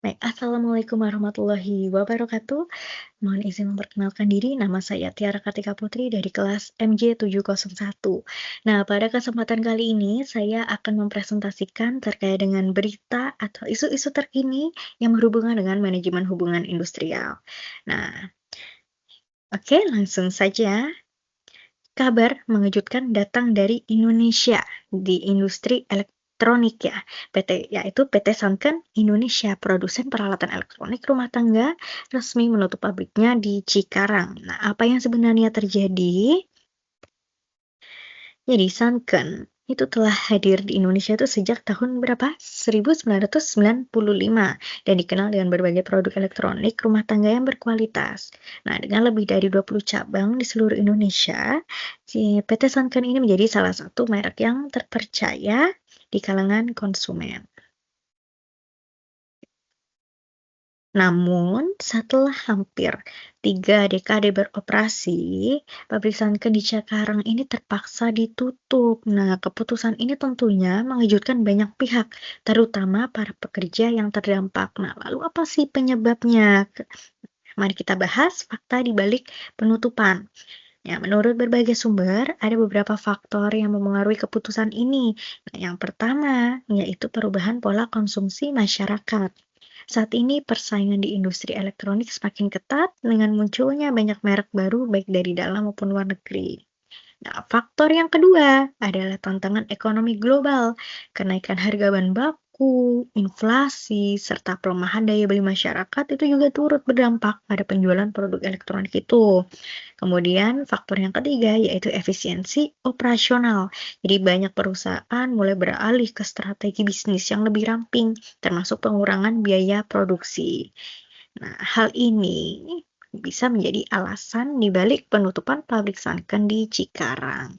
Baik, assalamualaikum warahmatullahi wabarakatuh. Mohon izin memperkenalkan diri, nama saya Tiara Kartika Putri dari kelas MJ701. Nah, pada kesempatan kali ini saya akan mempresentasikan terkait dengan berita atau isu-isu terkini yang berhubungan dengan manajemen hubungan industrial. Nah, oke, langsung saja. Kabar mengejutkan datang dari Indonesia di industri elektronik ya, yaitu PT Sanken Indonesia, produsen peralatan elektronik rumah tangga, resmi menutup pabriknya di Cikarang. Nah, apa yang sebenarnya terjadi? Jadi Sanken itu telah hadir di Indonesia itu sejak tahun berapa? 1995 dan dikenal dengan berbagai produk elektronik rumah tangga yang berkualitas. Nah, dengan lebih dari 20 cabang di seluruh Indonesia, si PT Sanken ini menjadi salah satu merek yang terpercaya di kalangan konsumen. Namun, setelah hampir 3 dekade beroperasi, pabrik Sanken di Cikarang ini terpaksa ditutup. Nah, keputusan ini tentunya mengejutkan banyak pihak, terutama para pekerja yang terdampak. Nah, lalu apa sih penyebabnya? Mari kita bahas fakta di balik penutupan. Ya, menurut berbagai sumber, ada beberapa faktor yang memengaruhi keputusan ini. Nah, yang pertama, yaitu perubahan pola konsumsi masyarakat. Saat ini persaingan di industri elektronik semakin ketat dengan munculnya banyak merek baru baik dari dalam maupun luar negeri. Nah, faktor yang kedua adalah tantangan ekonomi global. Kenaikan harga bahan baku, inflasi, serta pelemahan daya beli masyarakat itu juga turut berdampak pada penjualan produk elektronik itu. Kemudian faktor yang ketiga yaitu efisiensi operasional. Jadi banyak perusahaan mulai beralih ke strategi bisnis yang lebih ramping, termasuk pengurangan biaya produksi. Nah, hal ini bisa menjadi alasan dibalik penutupan pabrik Sanken di Cikarang.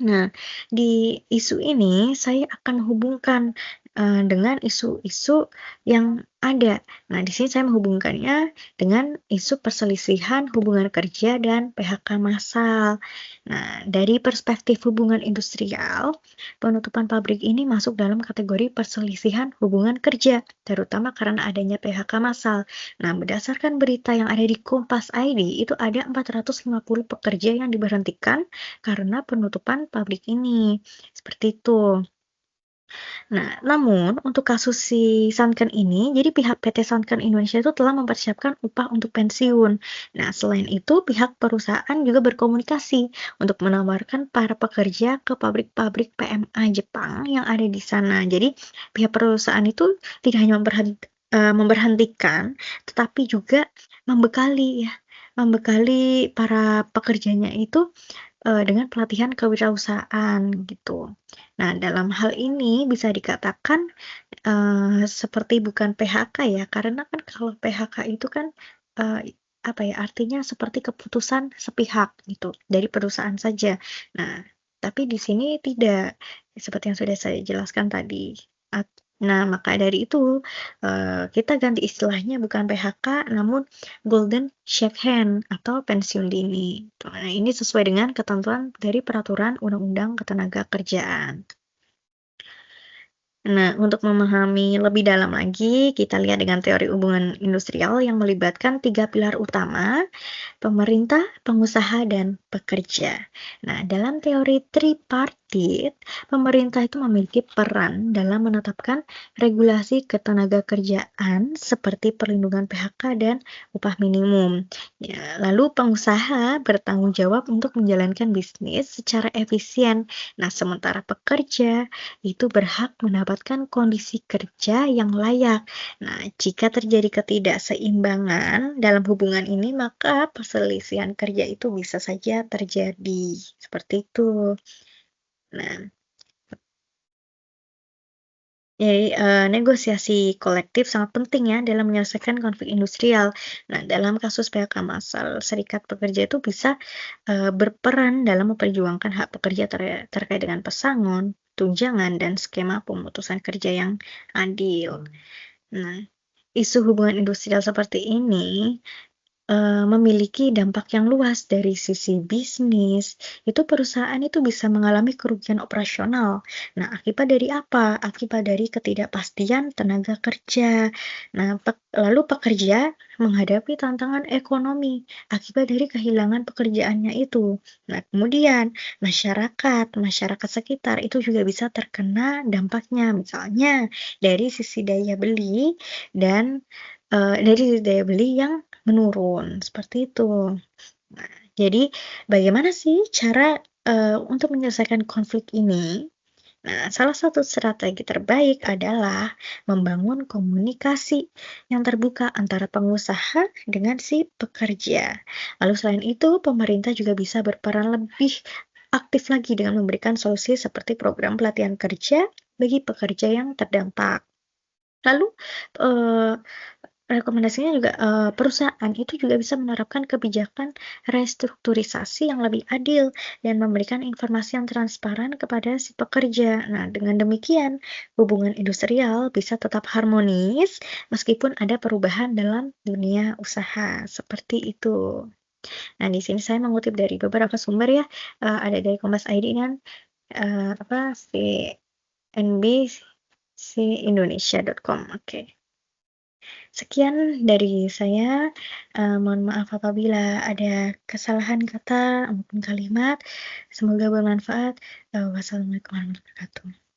Nah, di isu ini saya akan hubungkan, dengan isu-isu yang ada. Nah, di sini saya menghubungkannya dengan isu perselisihan hubungan kerja dan PHK massal. Nah, dari perspektif hubungan industrial, penutupan pabrik ini masuk dalam kategori perselisihan hubungan kerja, terutama karena adanya PHK massal. Nah, berdasarkan berita yang ada di Kompas ID, itu ada 450 pekerja yang diberhentikan karena penutupan pabrik ini, seperti itu. Nah, namun untuk kasus si Sanken ini, jadi pihak PT Sanken Indonesia itu telah mempersiapkan upah untuk pensiun. Nah, selain itu pihak perusahaan juga berkomunikasi untuk menawarkan para pekerja ke pabrik-pabrik PMA Jepang yang ada di sana. Jadi pihak perusahaan itu tidak hanya memberhentikan, tetapi juga membekali ya, membekali para pekerjanya itu dengan pelatihan kewirausahaan gitu. Nah, dalam hal ini bisa dikatakan, seperti bukan PHK ya, karena kan kalau PHK itu kan, apa ya, artinya seperti keputusan sepihak gitu, dari perusahaan saja. Nah, tapi di sini tidak, seperti yang sudah saya jelaskan tadi. Nah, maka dari itu, kita ganti istilahnya bukan PHK, namun Golden Shave Hand atau pensiun dini. Nah, ini sesuai dengan ketentuan dari Peraturan Undang-Undang Ketenagakerjaan. Nah, untuk memahami lebih dalam lagi, kita lihat dengan teori hubungan industrial yang melibatkan 3 pilar utama, pemerintah, pengusaha, dan pekerja. Nah, dalam teori tripartit, pemerintah itu memiliki peran dalam menetapkan regulasi ketenagakerjaan seperti perlindungan PHK dan upah minimum. Ya, lalu pengusaha bertanggung jawab untuk menjalankan bisnis secara efisien. Nah, sementara pekerja itu berhak mendapatkan kondisi kerja yang layak. Nah, jika terjadi ketidakseimbangan dalam hubungan ini, maka perselisihan kerja itu bisa saja terjadi. Seperti itu. Nah, jadi, negosiasi kolektif sangat penting ya dalam menyelesaikan konflik industrial. Nah, dalam kasus PHK massal, serikat pekerja itu bisa, berperan dalam memperjuangkan hak pekerja terkait dengan pesangon, tunjangan, dan skema pemutusan kerja yang adil. Nah, isu hubungan industrial seperti ini memiliki dampak yang luas dari sisi bisnis, itu perusahaan itu bisa mengalami kerugian operasional. Nah, akibat dari apa? Akibat dari ketidakpastian tenaga kerja. Nah, lalu pekerja menghadapi tantangan ekonomi akibat dari kehilangan pekerjaannya itu. Nah, kemudian masyarakat sekitar itu juga bisa terkena dampaknya, misalnya dari sisi daya beli dan dari sisi daya beli yang menurun, seperti itu. Nah, jadi bagaimana sih cara, untuk menyelesaikan konflik ini? Nah, salah satu strategi terbaik adalah membangun komunikasi yang terbuka antara pengusaha dengan si pekerja. Lalu selain itu, pemerintah juga bisa berperan lebih aktif lagi dengan memberikan solusi seperti program pelatihan kerja bagi pekerja yang terdampak. Lalu, eee, rekomendasinya juga, perusahaan itu juga bisa menerapkan kebijakan restrukturisasi yang lebih adil dan memberikan informasi yang transparan kepada si pekerja. Nah, dengan demikian, hubungan industrial bisa tetap harmonis meskipun ada perubahan dalam dunia usaha, seperti itu. Nah, di sini saya mengutip dari beberapa sumber ya, ada dari Kompas.id dan, cnbcindonesia.com. Oke. Sekian dari saya, mohon maaf apabila ada kesalahan kata maupun kalimat. Semoga bermanfaat. Wassalamualaikum warahmatullahi wabarakatuh.